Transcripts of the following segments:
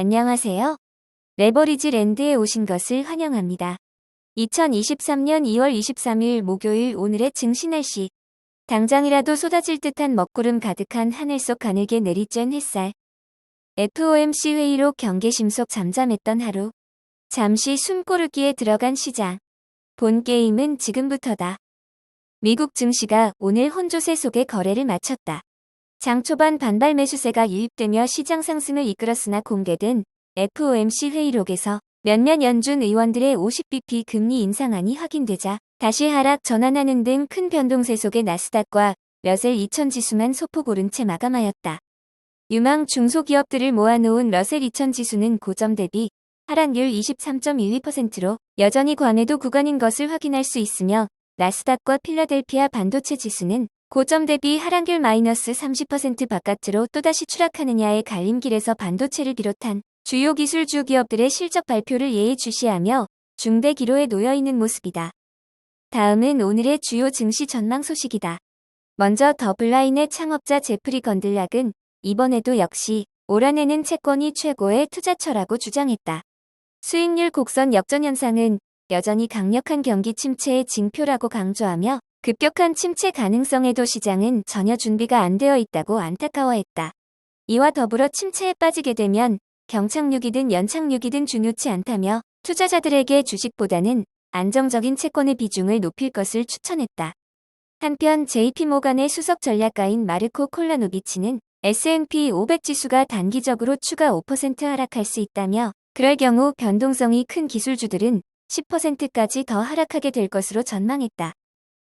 안녕하세요. 레버리지 랜드에 오신 것을 환영합니다. 2023년 2월 23일 목요일 오늘의 증시 날씨. 당장이라도 쏟아질 듯한 먹구름 가득한 하늘 속 가늘게 내리쬐는 햇살. FOMC 회의로 경계심 속 잠잠했던 하루. 잠시 숨고르기에 들어간 시장. 본 게임은 지금부터다. 미국 증시가 오늘 혼조세 속에 거래를 마쳤다. 장 초반 반발 매수세가 유입되며 시장 상승을 이끌었으나 공개된 FOMC 회의록에서 몇몇 연준 의원들의 50bp 금리 인상안이 확인되자 다시 하락 전환하는 등 큰 변동세 속의 나스닥과 러셀 2000 지수만 소폭 오른 채 마감하였다. 유망 중소기업들을 모아놓은 러셀 2000 지수는 고점 대비 하락률 23.12%로 여전히 과매도 구간인 것을 확인할 수 있으며 나스닥과 필라델피아 반도체 지수는 고점 대비 하락률 마이너스 30% 바깥으로 또다시 추락하느냐의 갈림길에서 반도체를 비롯한 주요 기술주 기업들의 실적 발표를 예의주시하며 중대 기로에 놓여있는 모습이다. 다음은 오늘의 주요 증시 전망 소식이다. 먼저 더블라인의 창업자 제프리 건들락은 이번에도 역시 올 한해는 채권이 최고의 투자처라고 주장했다. 수익률 곡선 역전 현상은 여전히 강력한 경기 침체의 징표라고 강조하며 급격한 침체 가능성에도 시장은 전혀 준비가 안 되어 있다고 안타까워했다. 이와 더불어 침체에 빠지게 되면 경착륙이든 연착륙이든 중요치 않다며 투자자들에게 주식보다는 안정적인 채권의 비중을 높일 것을 추천했다. 한편 JP모간의 수석 전략가인 마르코 콜라노비치는 S&P 500 지수가 단기적으로 추가 5% 하락할 수 있다며 그럴 경우 변동성이 큰 기술주들은 10%까지 더 하락하게 될 것으로 전망했다.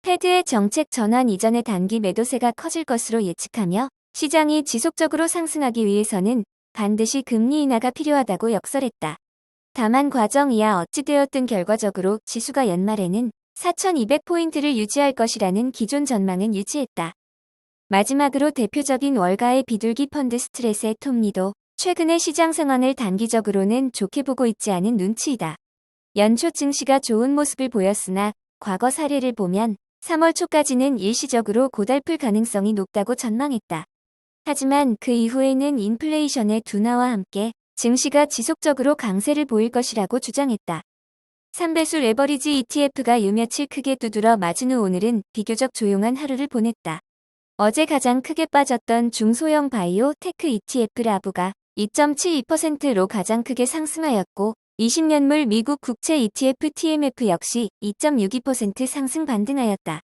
패드의 정책 전환 이전의 단기 매도세가 커질 것으로 예측하며 시장이 지속적으로 상승하기 위해서는 반드시 금리 인하가 필요하다고 역설했다. 다만 과정 이하 어찌되었든 결과적으로 지수가 연말에는 4200포인트를 유지할 것이라는 기존 전망은 유지했다. 마지막으로 대표적인 월가의 비둘기 펀드 스트레스의 톱니도 최근의 시장 상황을 단기적으로는 좋게 보고 있지 않은 눈치이다. 연초 증시가 좋은 모습을 보였으나 과거 사례를 보면 3월 초까지는 일시적으로 고달플 가능성이 높다고 전망했다. 하지만 그 이후에는 인플레이션의 둔화와 함께 증시가 지속적으로 강세를 보일 것이라고 주장했다. 3배수 레버리지 ETF가 요 며칠 크게 두드러 맞은 후 오늘은 비교적 조용한 하루를 보냈다. 어제 가장 크게 빠졌던 중소형 바이오 테크 ETF 라부가 2.72%로 가장 크게 상승하였고 20년물 미국 국채 ETF TMF 역시 2.62% 상승 반등하였다.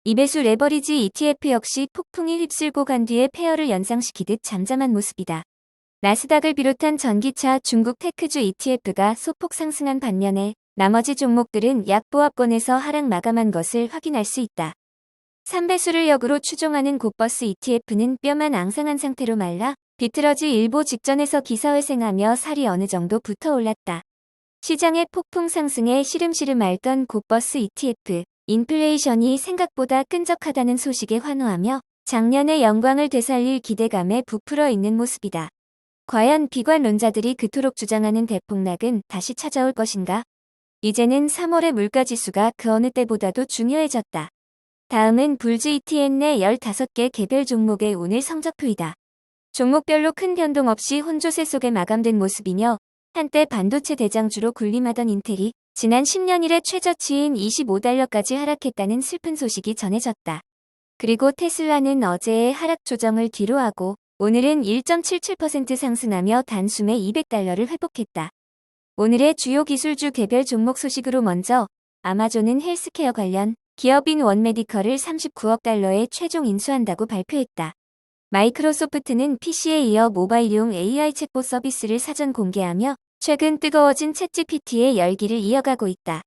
2배수 레버리지 ETF 역시 폭풍이 휩쓸고 간 뒤에 페어를 연상시키듯 잠잠한 모습이다. 나스닥을 비롯한 전기차 중국 테크주 ETF가 소폭 상승한 반면에 나머지 종목들은 약보합권에서 하락 마감한 것을 확인할 수 있다. 3배수를 역으로 추종하는 고버스 ETF는 뼈만 앙상한 상태로 말라 비틀어지 일보 직전에서 기사회생하며 살이 어느 정도 붙어 올랐다. 시장의 폭풍 상승에 시름시름 앓던 고버스 ETF, 인플레이션이 생각보다 끈적하다는 소식에 환호하며 작년의 영광을 되살릴 기대감에 부풀어 있는 모습이다. 과연 비관론자들이 그토록 주장하는 대폭락은 다시 찾아올 것인가? 이제는 3월의 물가지수가 그 어느 때보다도 중요해졌다. 다음은 불즈 ETN 내 15개 개별 종목의 오늘 성적표이다. 종목별로 큰 변동 없이 혼조세 속에 마감된 모습이며 한때 반도체 대장주로 군림하던 인텔이 지난 10년 이래 최저치인 $25까지 하락했다는 슬픈 소식이 전해졌다. 그리고 테슬라는 어제의 하락 조정을 뒤로하고 오늘은 1.77% 상승하며 단숨에 $200를 회복했다. 오늘의 주요 기술주 개별 종목 소식으로 먼저 아마존은 헬스케어 관련 기업인 원메디컬을 $39억 최종 인수한다고 발표했다. 마이크로소프트는 PC에 이어 모바일용 AI 챗봇 서비스를 사전 공개하며 최근 뜨거워진 챗GPT의 열기를 이어가고 있다.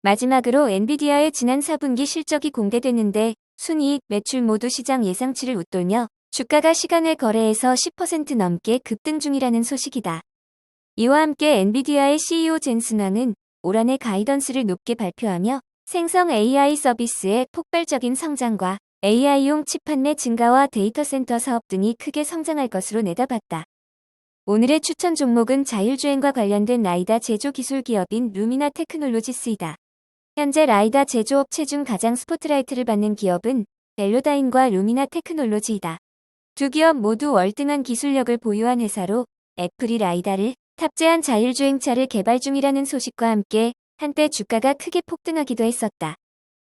마지막으로 엔비디아의 지난 4분기 실적이 공개됐는데 순이익, 매출 모두 시장 예상치를 웃돌며 주가가 시간외 거래에서 10% 넘게 급등 중이라는 소식이다. 이와 함께 엔비디아의 CEO 젠슨 왕은 올 한해 가이던스를 높게 발표하며 생성 AI 서비스의 폭발적인 성장과 AI용 칩 판매 증가와 데이터 센터 사업 등이 크게 성장할 것으로 내다봤다. 오늘의 추천 종목은 자율주행과 관련된 라이다 제조 기술 기업인 루미나 테크놀로지스이다. 현재 라이다 제조업체 중 가장 스포트라이트를 받는 기업은 벨로다인과 루미나 테크놀로지이다. 두 기업 모두 월등한 기술력을 보유한 회사로 애플이 라이다를 탑재한 자율주행차를 개발 중이라는 소식과 함께 한때 주가가 크게 폭등하기도 했었다.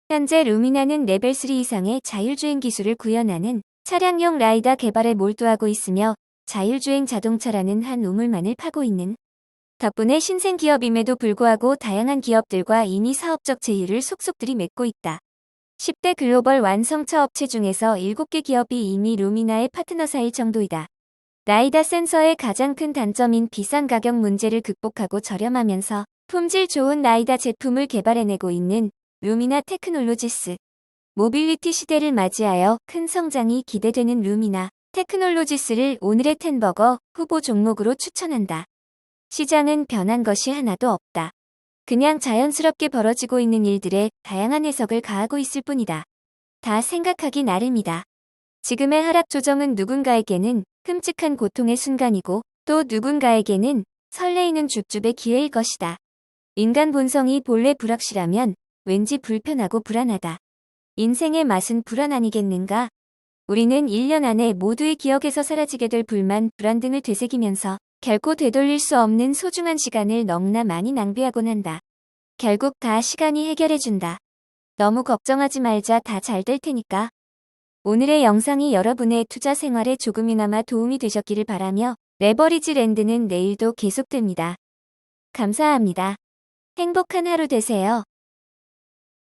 현재 루미나는 레벨 3 이상의 자율주행 기술을 구현하는 차량용 라이다 개발에 몰두하고 있으며 자율주행 자동차라는 한 우물만을 파고 있는 덕분에 신생 기업임에도 불구하고 다양한 기업들과 이미 사업적 제휴를 속속들이 맺고 있다. 10대 글로벌 완성차 업체 중에서 7개 기업이 이미 루미나의 파트너사일 정도이다. 라이다 센서의 가장 큰 단점인 비싼 가격 문제를 극복하고 저렴하면서 품질 좋은 라이다 제품을 개발해내고 있는 루미나 테크놀로지스. 모빌리티 시대를 맞이하여 큰 성장이 기대되는 루미나 테크놀로지스를 오늘의 텐버거 후보 종목으로 추천한다. 시장은 변한 것이 하나도 없다. 그냥 자연스럽게 벌어지고 있는 일들에 다양한 해석을 가하고 있을 뿐이다. 다 생각하기 나름이다. 지금의 하락 조정은 누군가에게는 끔찍한 고통의 순간이고 또 누군가에게는 설레이는 줍줍의 기회일 것이다. 인간 본성이 본래 불확실하면 왠지 불편하고 불안하다. 인생의 맛은 불안 아니겠는가? 우리는 1년 안에 모두의 기억에서 사라지게 될 불만, 불안 등을 되새기면서 결코 되돌릴 수 없는 소중한 시간을 너무나 많이 낭비하곤 한다. 결국 다 시간이 해결해준다. 너무 걱정하지 말자. 다 잘 될 테니까. 오늘의 영상이 여러분의 투자 생활에 조금이나마 도움이 되셨기를 바라며 레버리지 랜드는 내일도 계속됩니다. 감사합니다. 행복한 하루 되세요.